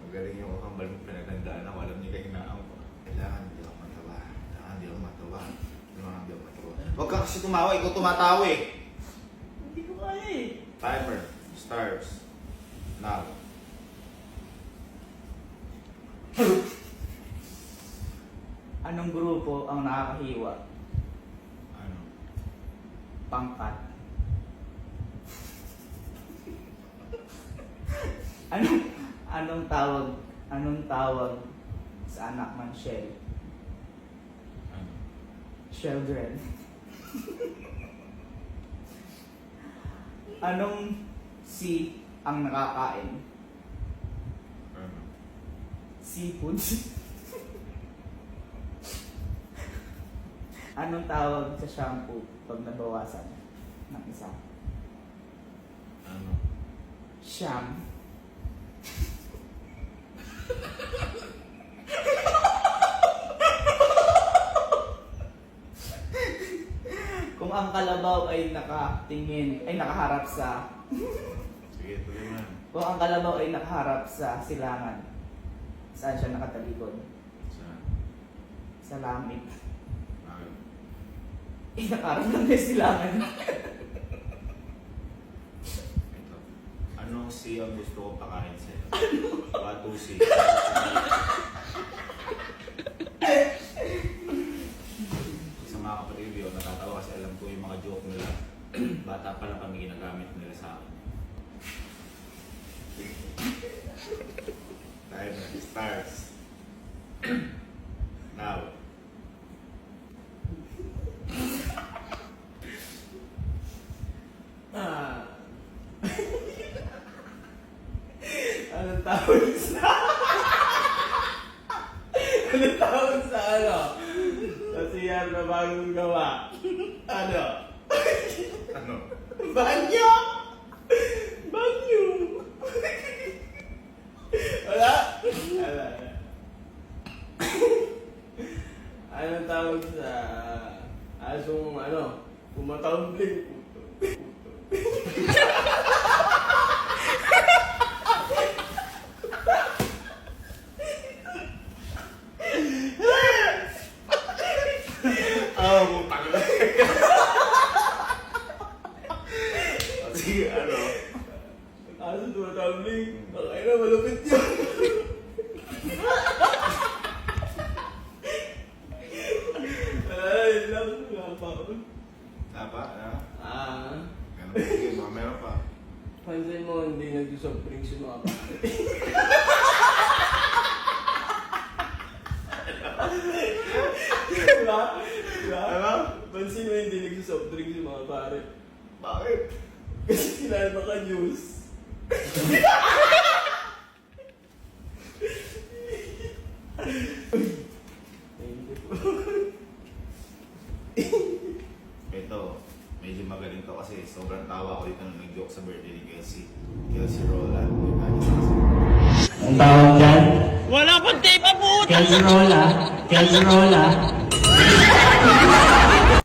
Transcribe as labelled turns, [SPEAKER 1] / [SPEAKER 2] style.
[SPEAKER 1] Magaling yung kakambal mo pinagandaan ako. Alam niyo kayo na ako. Kailangan hindi ako matawa. Huwag ka kasi tumawa. Ikaw tumatawa eh.
[SPEAKER 2] Hindi ko kaya eh.
[SPEAKER 1] Timer. Stars. Now.
[SPEAKER 2] Anong grupo ang nakakahiwa?
[SPEAKER 1] Ano?
[SPEAKER 2] Pangkat. Anong tawag sa anak ng shell?
[SPEAKER 1] Ano?
[SPEAKER 2] Children. Anong si ang nakakain?
[SPEAKER 1] Ano?
[SPEAKER 2] Seafood. Anong tawag sa shampoo pag nabawasan ng isa?
[SPEAKER 1] Ano?
[SPEAKER 2] Sham. Kung ang kalabaw ay nakaharap sa
[SPEAKER 1] Sige, tuloy na.
[SPEAKER 2] Kung ang kalabaw ay nakaharap sa silangan, saan siya nakatalikod?
[SPEAKER 1] Saan?
[SPEAKER 2] Sa lamig.
[SPEAKER 1] Bakit?
[SPEAKER 2] Nakaharap lang may silangan.
[SPEAKER 1] Ito. Anong si ang gusto kong pakain sa'yo? What to see? Sa mga kapatid ko, natatawa kasi alam ko yung mga joke nila. Bata pa lang kami ginagamit nila sa akin. Timer starts. Now.
[SPEAKER 2] Anong tawag sa... Anong tawag sa ano? Sa siyar na bagong gawa. Ano?
[SPEAKER 1] Ano?
[SPEAKER 2] Banyo! Banyo! Wala? Wala. Anong tawag sa... asong ano? Pumatambling.
[SPEAKER 1] Putang na. Sige, ano?
[SPEAKER 2] Aso tumatambling. Bakay na, malupit yun. Ay, lang. Wala pa ako.
[SPEAKER 1] Tapa? Ano? Sige, baka meron pa.
[SPEAKER 2] Pansin mo, hindi nag-soft drinks yung mga pare. Diba? Diba?
[SPEAKER 1] Ano?
[SPEAKER 2] Pansin mo, hindi nag-soft drinks yung mga pare.
[SPEAKER 1] Bakit?
[SPEAKER 2] Kasi sila naka-juice.
[SPEAKER 1] Ito, medyo magaling to kasi sobrang tawa ko dito nung nag-joke sa birthday ni Kelsey. Kelsey Roland.
[SPEAKER 3] Ang tawag dyan?
[SPEAKER 4] Wala pang tape abot!
[SPEAKER 3] Kelsey Rolla.